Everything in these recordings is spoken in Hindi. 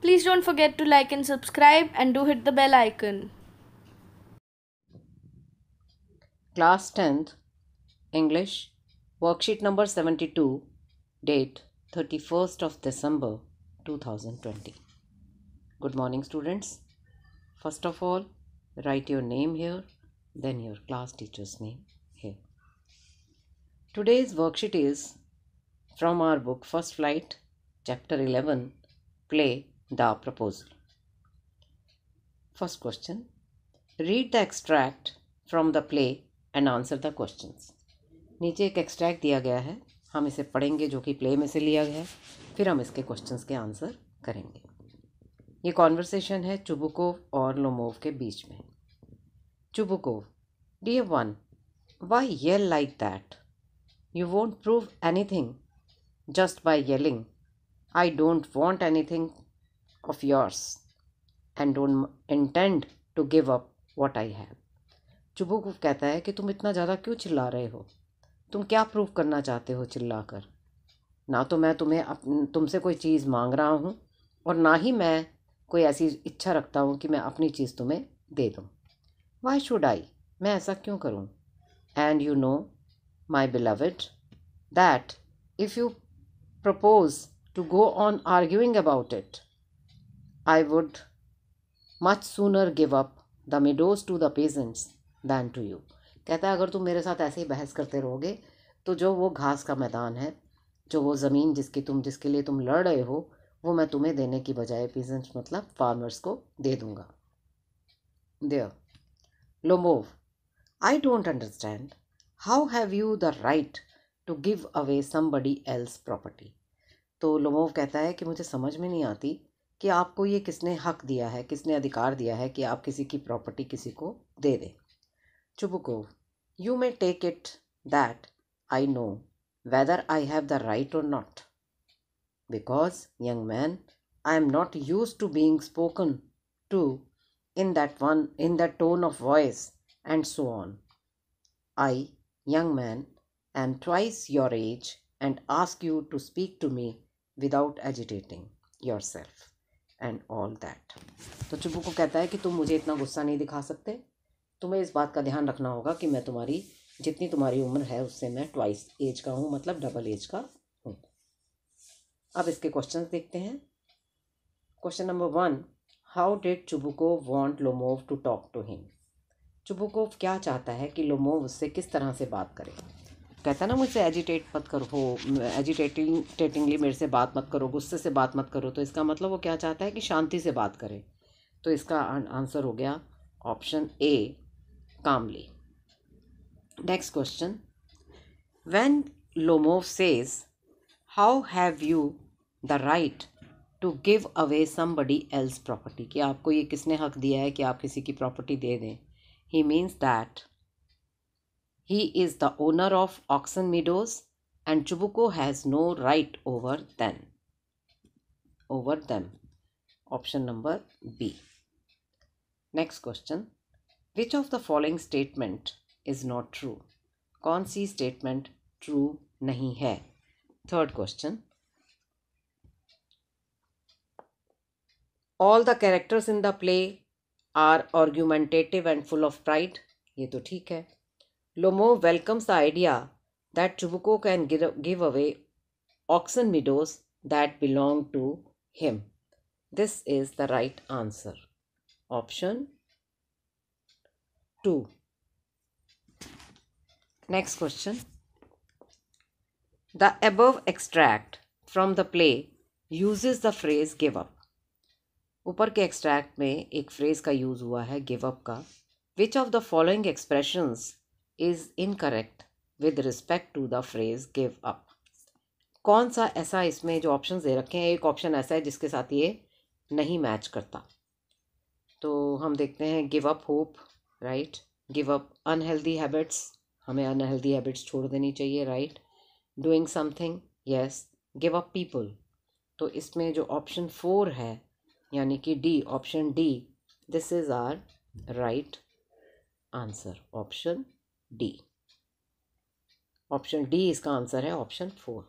Please don't forget to like and subscribe and do hit the bell icon. Class 10th, English, worksheet number 72, date 31st of December 2020. Good morning, students. First of all, write your name here, then your class teacher's name here. Today's worksheet is from our book First Flight, Chapter 11, Play the Proposal. First question, read the extract from the play and answer the questions. नीचे एक एक्सट्रैक्ट दिया गया है, हम इसे पढ़ेंगे जो कि प्ले में से लिया गया है, फिर हम इसके क्वेश्चंस के आंसर करेंगे। ये कॉन्वर्सेशन है चुबुकोव और लोमोव के बीच में। Chubukov, dear one, why yell like that? You won't prove anything just by yelling. I don't want anything of yours and don't intend to give up what I have. Chubukov कहता है कि तुम इतना ज़्यादा क्यों चिल्ला रहे हो? तुम क्या प्रूव करना चाहते हो चिल्लाकर? ना तो मैं तुमसे कोई चीज़ मांग रहा हूँ और ना ही मैं कोई ऐसी इच्छा रखता हूँ कि मैं अपनी चीज़ तुम्हें दे दूँ। Why should I? मैं ऐसा क्यों करूँ? And you know, my beloved, that if you propose to go on arguing about it, I would much sooner give up the meadows to the peasants than to you. कहता है अगर तुम मेरे साथ ऐसे ही बहस करते रहोगे तो जो वो घास का मैदान है, जो वो ज़मीन जिसके लिए तुम लड़ रहे हो, वो मैं तुम्हें देने की बजाय पीजेंट्स मतलब फार्मर्स को दे दूंगा। There Lomov, I don't understand. How have you the right to give away somebody else's property? तो लोमोव कहता है कि मुझे समझ में नहीं आती कि आपको ये किसने हक दिया है, किसने अधिकार दिया है कि आप किसी की प्रॉपर्टी किसी को दे दें। Chubukov, you may take it that I know whether I have the right or not, because young man I am not used to being spoken to in that tone of voice and so on. I, young man, am twice your age and ask you to speak to me without agitating yourself and all that. तो चुबुको कहता है कि तुम मुझे इतना गुस्सा नहीं दिखा सकते, तुम्हें इस बात का ध्यान रखना होगा कि मैं जितनी तुम्हारी उम्र है उससे मैं ट्वाइस एज का हूँ, मतलब डबल एज का हूँ। अब इसके क्वेश्चंस देखते हैं। Question number 1, how did Chubukov want Lomov to talk to him? Chubukov क्या चाहता है कि लोमोव उससे किस तरह से बात करे? कहता है ना मुझसे एजिटेट मत करो, एजिटेटिंगली मेरे से बात मत करो, गुस्से से बात मत करो। तो इसका मतलब वो क्या चाहता है कि शांति से बात करे। तो इसका आंसर हो गया option A, calmly. Next question, when Lomov says how have you the right to give away somebody else property, कि आपको ये किसने हक दिया है कि आप किसी की प्रॉपर्टी दे दें, he means that he is the owner of Oxen Meadows and Chubuko has no right over them. Option number B. Next question, which of the following statement is not true? कौन सी statement true नहीं है? Third question, all the characters in the play are argumentative and full of pride. ये तो ठीक है। Lomo welcomes the idea that Chubuko can give away Oxen Meadows that belong to him. This is the right answer. Option 2. Next question. The above extract from the play uses the phrase give up. ऊपर के एक्सट्रैक्ट में एक फ्रेज का यूज हुआ है गिव अप का. Which of the following expressions is incorrect with respect to the phrase give up? कौन सा ऐसा इसमें जो ऑप्शंस दे रखे हैं, एक ऑप्शन ऐसा है जिसके साथ ये नहीं मैच करता. तो हम देखते हैं give up hope, right. Give up unhealthy habits, हमें अनहेल्दी हैबिट्स छोड़ देनी चाहिए, राइट. Doing something, yes. Give up people, तो इसमें जो ऑप्शन 4 है यानी कि D, option D, this is are right answer. Option D, option D इसका आंसर है, ऑप्शन 4.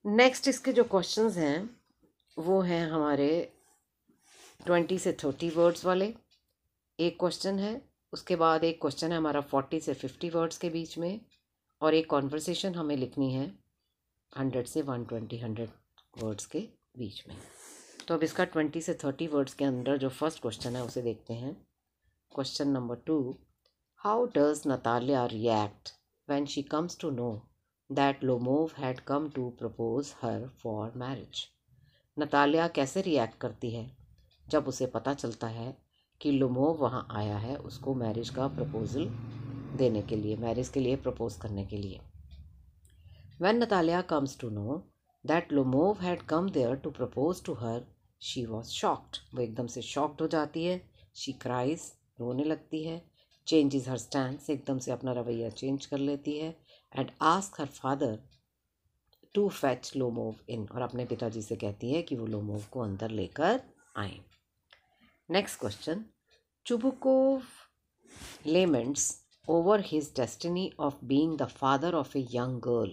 नेक्स्ट इसके जो क्वेश्चंस हैं वो हैं हमारे 20 से 30 वर्ड्स वाले। एक क्वेश्चन है, उसके बाद एक क्वेश्चन है हमारा 40 से 50 वर्ड्स के बीच में, और एक कॉन्वर्सेशन हमें लिखनी है 100 से 100 वर्ड्स के बीच में। तो अब इसका 20 से 30 वर्ड्स के अंदर जो फर्स्ट क्वेश्चन है उसे देखते हैं। Question number 2, how does Natalia react when she comes to know that Lomov had come to propose her for marriage. Natalia कैसे रिएक्ट करती है जब उसे पता चलता है कि लोमोव वहाँ आया है उसको मैरिज का प्रपोजल देने के लिए, मैरिज के लिए प्रपोज करने के लिए। When Natalia comes to know that Lomov had come there to propose to her, she was shocked. वो एकदम से shocked हो जाती है। She cries, रोने लगती है। Changes her stance, एकदम से अपना रवैया चेंज कर लेती है। And asks her father to fetch Lomov in, और अपने पिताजी से कहती है कि वो लोमोव को अंदर लेकर आए। Next question, Chubukov laments over his destiny of being the father of a young girl.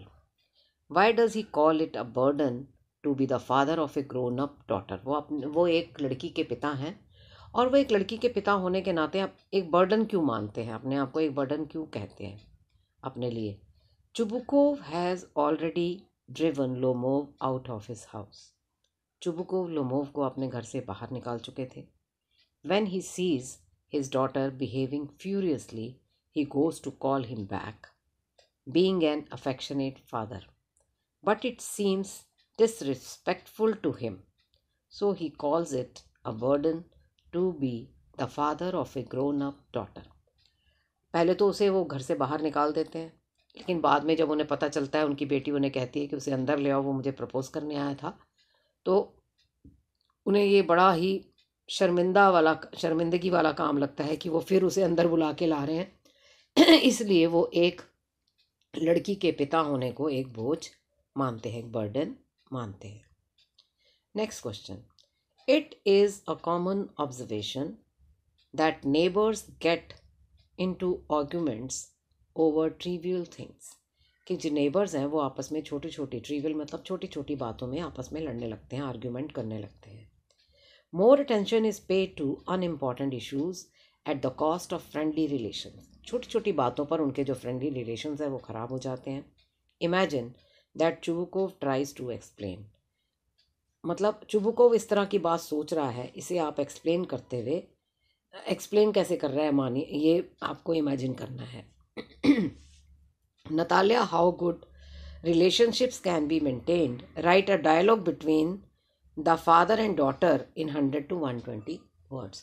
Why does he call it a burden to be the father of a grown up daughter? वो एक लड़की के पिता हैं, और वो एक लड़की के पिता होने के नाते आप एक बर्डन क्यों मानते हैं, अपने आप को एक बर्डन क्यों कहते हैं अपने लिए? Chubukov has already driven Lomov out of his house. Chubukov Lomov को अपने घर से बाहर निकाल चुके थे। When he sees his daughter behaving furiously, he goes to call him back, being an affectionate father. But it seems disrespectful to him, so he calls it a burden to be the father of a grown-up daughter. पहले तो उसे वो घर से बाहर निकाल देते हैं, लेकिन बाद में जब उन्हें पता चलता है, उनकी बेटी उन्हें कहती है कि उसे अंदर ले आओ, वो मुझे प्रपोज करने आया था, तो उन्हें ये बड़ा ही शर्मिंदगी वाला काम लगता है कि वो फिर उसे अंदर बुला के ला रहे हैं। इसलिए वो एक लड़की के पिता होने को एक बोझ मानते हैं, एक बर्डन मानते हैं। Next question, it is a common observation that neighbours get into arguments over trivial things, कि जो नेबर्स हैं वो आपस में छोटी छोटी, ट्रिवियल मतलब छोटी छोटी बातों में आपस में लड़ने लगते हैं, आर्ग्यूमेंट करने लगते हैं। More attention is paid to unimportant issues at the cost of friendly relations. छोटी छोटी बातों पर उनके जो फ्रेंडली रिलेशंस हैं वो ख़राब हो जाते हैं। Imagine that Chubukov tries to explain, मतलब चुबुकोव इस तरह की बात सोच रहा है, इसे आप एक्सप्लेन करते हुए, एक्सप्लेन कैसे कर रहा है मानिए, ये आपको इमेजिन करना है। Natalia, how good relationships can be maintained, write a dialogue between the father and daughter in 100 to 120 words.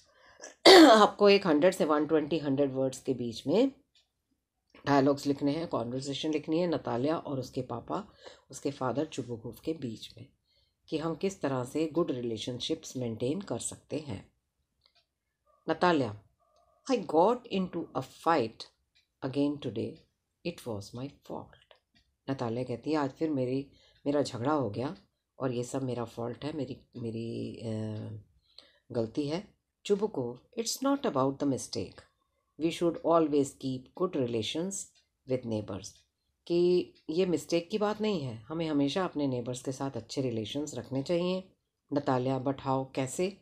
आपको एक 100 से 100 वर्ड्स के बीच में डायलॉग्स लिखने हैं, कॉन्वर्सेशन लिखनी है नतालिया और उसके पापा, उसके फादर चुबुकोव के बीच में, कि हम किस तरह से गुड रिलेशनशिप्स मेंटेन कर सकते हैं। Natalia, I got into a fight again today, it was my fault. Natalia कहती है आज फिर मेरा झगड़ा हो गया और ये सब मेरा फॉल्ट है, मेरी गलती है। Chubukov, it's not about the mistake, we should always keep good relations with neighbours, कि ये मिस्टेक की बात नहीं है, हमें हमेशा अपने नेबर्स के साथ अच्छे रिलेशंस रखने चाहिए। नतालिया, बट हाउ, कैसे?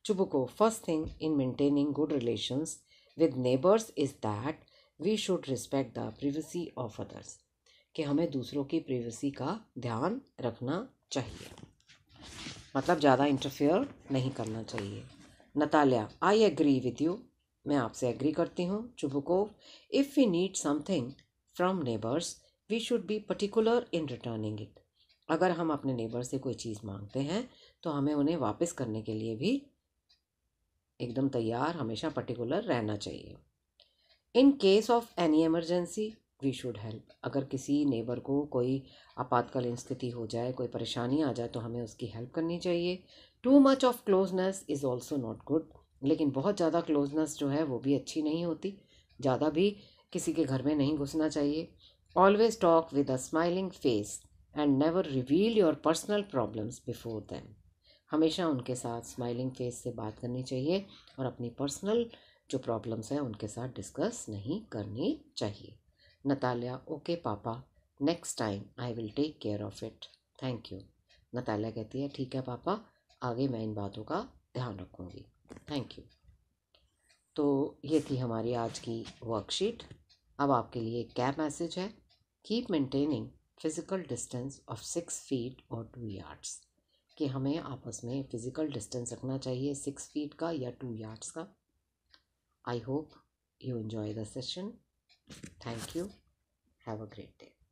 Chubukov, first thing in maintaining good relations with neighbours is that we should respect the privacy of others, कि हमें दूसरों की प्रिवेसी का ध्यान रखना चाहिए, मतलब ज़्यादा इंटरफेयर नहीं करना चाहिए। Natalia, I agree with you, मैं आपसे एग्री करती हूँ। Chubukov, if we need something from neighbours we should be particular in returning it, अगर हम अपने नेबर से कोई चीज़ मांगते हैं तो हमें उन्हें वापस करने के लिए भी एकदम तैयार, हमेशा पर्टिकुलर रहना चाहिए। In case of any emergency we should help, अगर किसी नेबर को कोई आपातकालीन स्थिति हो जाए, कोई परेशानी आ जाए तो हमें उसकी हेल्प करनी चाहिए। Too much of closeness is also not good, लेकिन बहुत ज़्यादा क्लोजनेस जो है वो भी अच्छी नहीं होती, ज़्यादा भी किसी के घर में नहीं घुसना चाहिए। Always talk with a smiling face and never reveal your personal problems before them, हमेशा उनके साथ स्माइलिंग फेस से बात करनी चाहिए और अपनी पर्सनल जो प्रॉब्लम्स हैं उनके साथ डिस्कस नहीं करनी चाहिए। नतालिया, ओके पापा, next time I will take care of it, thank you. Natalia कहती है ठीक है पापा, आगे मैं इन बातों का ध्यान रखूँगी। Thank you. तो ये थी हमारी आज की वर्कशीट। अब आपके लिए एक क्या मैसेज है। Keep maintaining physical distance of 6 feet और 2 यार्ड्स, कि हमें आपस में फ़िज़िकल डिस्टेंस रखना चाहिए 6 फीट का या 2 यार्ड्स का। I hope you enjoy the session. Thank you. Have a great day.